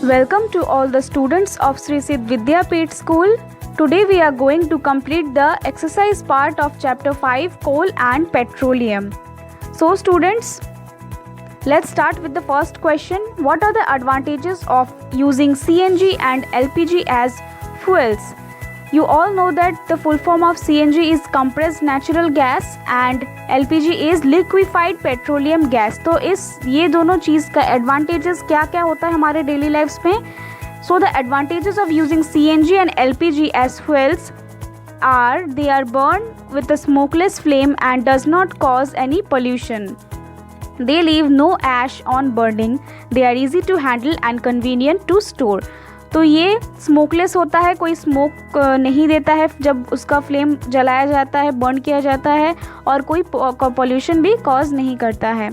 Welcome to all the students of Sri Siddh Vidyapeeth School. Today we are going to complete the exercise part of chapter 5 Coal and Petroleum. So students, let's start with the first question. What are the advantages of using CNG and LPG as fuels? You all know that the full form of CNG is compressed natural gas and LPG is liquefied petroleum gas. तो ये दोनों चीज़ का advantages क्या क्या होता है हमारे daily lifes में. So the advantages of using CNG and LPG as fuels are they are burned with a smokeless flame and does not cause any pollution. They leave no ash on burning. They are easy to handle and convenient to store. तो ये smokeless होता है, कोई smoke नहीं देता है जब उसका फ्लेम जलाया जाता है, बर्न किया जाता है, और कोई पॉल्यूशन भी कॉज नहीं करता है.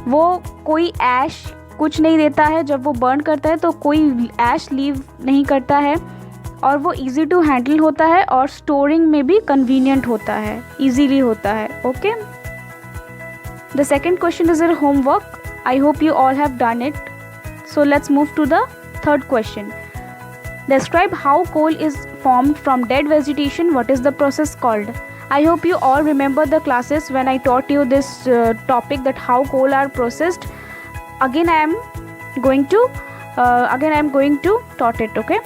वो कोई ऐश कुछ नहीं देता है, जब वो बर्न करता है तो कोई ऐश लीव नहीं करता है, और वो इजी टू हैंडल होता है और स्टोरिंग में भी कन्वीनियंट होता है, इजीली होता है. Okay, the second question is your homework. I hope you all have done it. So let's move to the third question. Describe how coal is formed from dead vegetation. What is the process called? I hope you all remember the classes when I taught you this topic, that how coal are processed. Again I am going to taught it. Okay,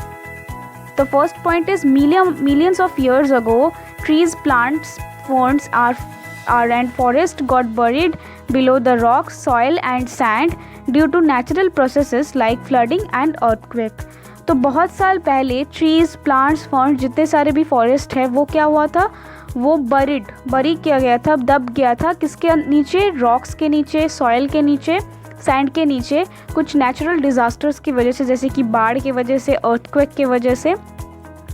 the first point is millions of years ago trees, plants, ferns and forest got buried below the rocks, soil and sand due to natural processes like flooding and earthquake. तो बहुत साल पहले trees, plants, ferns, जितने सारे भी forest है वो क्या हुआ था, वो बरी किया गया था, दब गया था. किसके नीचे? रॉक्स के नीचे, सॉइल के नीचे, सैंड के नीचे, कुछ नेचुरल डिज़ास्टर्स की वजह से, जैसे कि बाढ़ की वजह से, अर्थक्वेक की वजह से.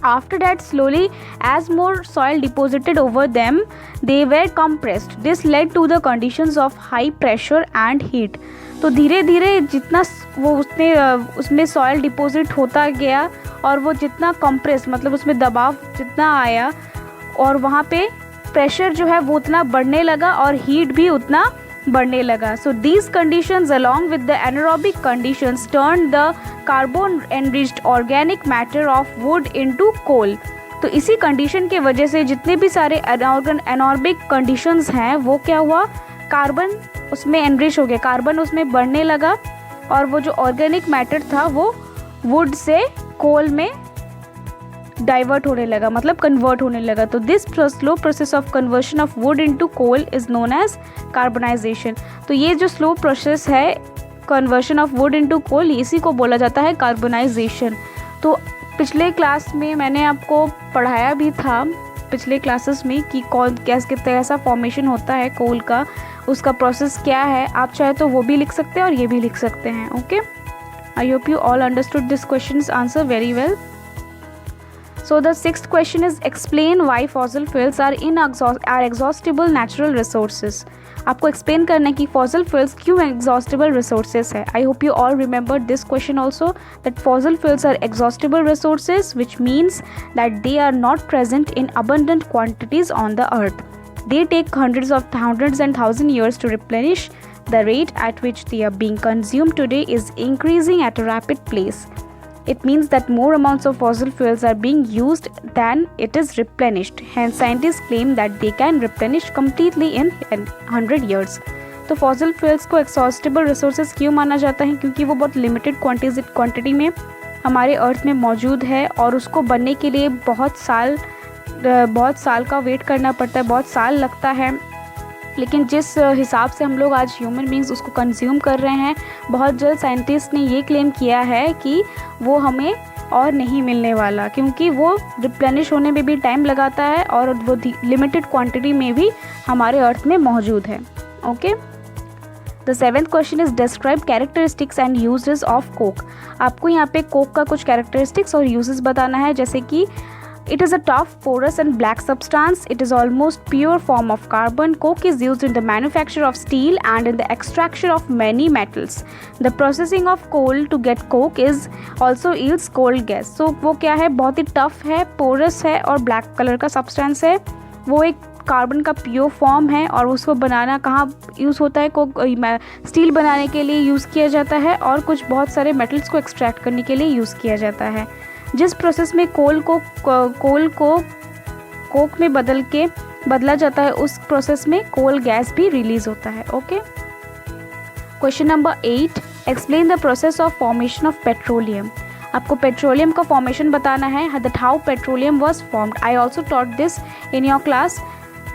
After that, slowly, as more soil deposited over them, they were compressed. This led to the conditions of high pressure and heat. तो धीरे धीरे जितना वो उसमें सॉइल डिपॉजिट होता गया और वो जितना कंप्रेस, मतलब उसमें दबाव जितना आया और वहाँ पे प्रेशर जो है वो उतना बढ़ने लगा और हीट भी उतना बढ़ने लगा. So these conditions along with the anaerobic conditions turn the carbon enriched organic matter of wood into coal. तो इसी कंडीशन के वजह से जितने भी सारे एनारोबिक कंडीशंस हैं वो क्या हुआ, कार्बन उसमें एनरिच हो गया, कार्बन उसमें बढ़ने लगा और वो जो ऑर्गेनिक मैटर था वो वुड से कोल में डाइवर्ट होने लगा, मतलब कन्वर्ट होने लगा. तो this slow process of conversion of wood into coal is known as carbonization. तो ये जो स्लो प्रोसेस है conversion of wood into coal, इसी को बोला जाता है कार्बनाइजेशन. तो पिछले क्लास में मैंने आपको पढ़ाया भी था पिछले क्लासेस में कि कैसा फॉर्मेशन होता है कोल का, उसका प्रोसेस क्या है. आप चाहे तो वो भी लिख सकते हैं और ये भी लिख सकते हैं. Okay, I hope you all understood this question answer very well. So the sixth question is explain why fossil fuels are exhaustible natural resources. आपको explain करना है कि fossil fuels क्यों exhaustible resources है. I hope you all remember this question also, that fossil fuels are exhaustible resources, which means that they are not present in abundant quantities on the earth. They take hundreds and thousand years to replenish. The rate at which they are being consumed today is increasing at a rapid pace. It means that more amounts of fossil fuels are being used than it is replenished. Hence, scientists claim that they can replenish completely in 100 years. तो fossil fuels को exhaustible resources क्यों माना जाता है? क्योंकि वो बहुत limited quantity में हमारे अर्थ में मौजूद है और उसको बनने के लिए बहुत साल का वेट करना पड़ता है, बहुत साल लगता है. लेकिन जिस हिसाब से हम लोग आज ह्यूमन बींग्स उसको कंज्यूम कर रहे हैं, बहुत जल्द साइंटिस्ट ने ये क्लेम किया है कि वो हमें और नहीं मिलने वाला, क्योंकि वो रिप्लेनिश होने में भी टाइम लगाता है और वो लिमिटेड क्वांटिटी में भी हमारे अर्थ में मौजूद है. Okay, the seventh question is describe characteristics and uses of Coke. आपको यहाँ पे कोक का कुछ कैरेक्टरिस्टिक्स और यूजेस बताना है, जैसे कि it is a tough, porous and black substance. It is almost pure form of carbon. Coke is used in the manufacture of steel and in the extraction of many metals. The processing of coal to get coke is also yields coal gas. So वो क्या है, बहुत ही tough है, porous है और black color का substance है. वो एक कार्बन का प्योर फॉर्म है और उसको बनाना कहाँ यूज़ होता है, स्टील बनाने के लिए यूज़ किया जाता है और कुछ बहुत सारे मेटल्स को एक्सट्रैक्ट करने के लिए यूज़ किया जाता है। जिस प्रोसेस में कोल को कोक में बदला जाता है, उस प्रोसेस में कोल गैस भी रिलीज होता है। Okay, question number 8, explain the process of formation of petroleum. आपको पेट्रोलियम का फॉर्मेशन बताना है, that how petroleum was formed. I also taught this in your class.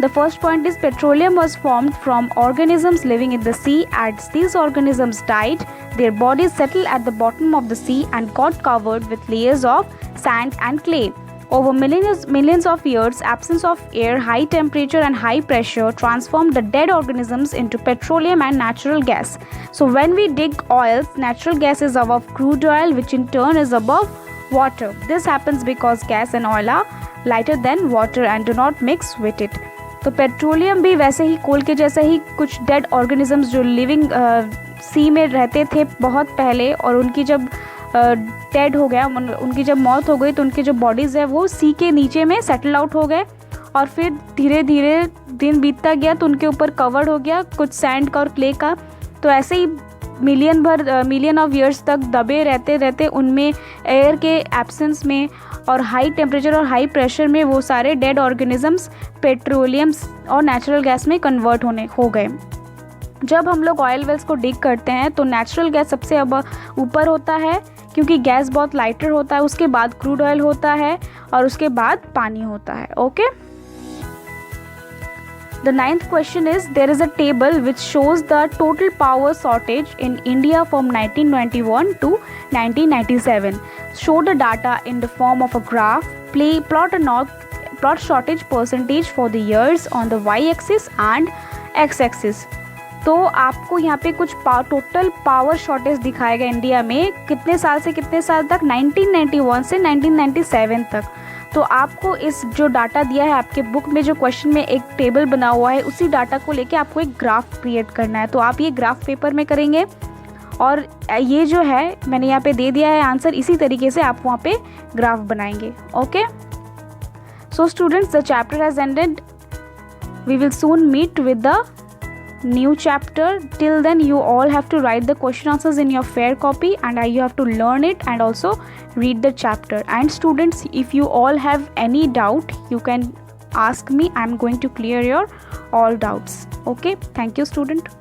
The first point is petroleum was formed from organisms living in the sea. As these organisms died, their bodies settled at the bottom of the sea and got covered with layers of sand and clay. Over millions of years, absence of air, high temperature and high pressure transformed the dead organisms into petroleum and natural gas. So when we dig oils, natural gas is above crude oil, which in turn is above water. This happens because gas and oil are lighter than water and do not mix with it. तो petroleum भी वैसे ही कोल के जैसे ही कुछ dead organisms जो living सी में रहते थे बहुत पहले, और उनकी जब डेड हो गया, उनकी जब मौत हो गई, तो उनकी जो बॉडीज़ है वो सी के नीचे में सेटल आउट हो गए और फिर धीरे धीरे दिन बीतता गया तो उनके ऊपर कवर्ड हो गया कुछ सैंड का और क्ले का। तो ऐसे ही मिलियन ऑफ ईयर्स तक दबे रहते रहते उनमें एयर के एब्सेंस में और हाई टेम्परेचर और हाई प्रेशर में वो सारे डेड ऑर्गेनिजम्स पेट्रोलियम्स और नेचुरल गैस में कन्वर्ट हो गए। जब हम लोग ऑयल वेल्स को डिग करते हैं तो नेचुरल गैस सबसे अब ऊपर होता है क्योंकि गैस बहुत लाइटर होता है, उसके बाद क्रूड ऑयल होता है और उसके बाद पानी होता है। Okay, The 9th question is, there is a table which shows the total power shortage in India from 1991 to 1997. Show the data in the form of a graph. Plot shortage percentage for the years on the y-axis and x-axis. तो आपको यहाँ पे कुछ total power shortage दिखाएगा India में कितने साल से कितने साल तक, 1991 से 1997 तक। तो आपको इस जो डाटा दिया है आपके बुक में, जो क्वेश्चन में एक टेबल बना हुआ है, उसी डाटा को लेके आपको एक ग्राफ क्रिएट करना है। तो आप ये ग्राफ पेपर में करेंगे और ये जो है मैंने यहाँ पे दे दिया है आंसर, इसी तरीके से आप वहाँ पे ग्राफ बनाएंगे। Okay, so students, the chapter has ended. We will soon meet with the new chapter. Till then you all have to write the question answers in your fair copy and you have to learn it and also read the chapter. And students, if you all have any doubt, you can ask me. I'm going to clear your all doubts. Okay, thank you student.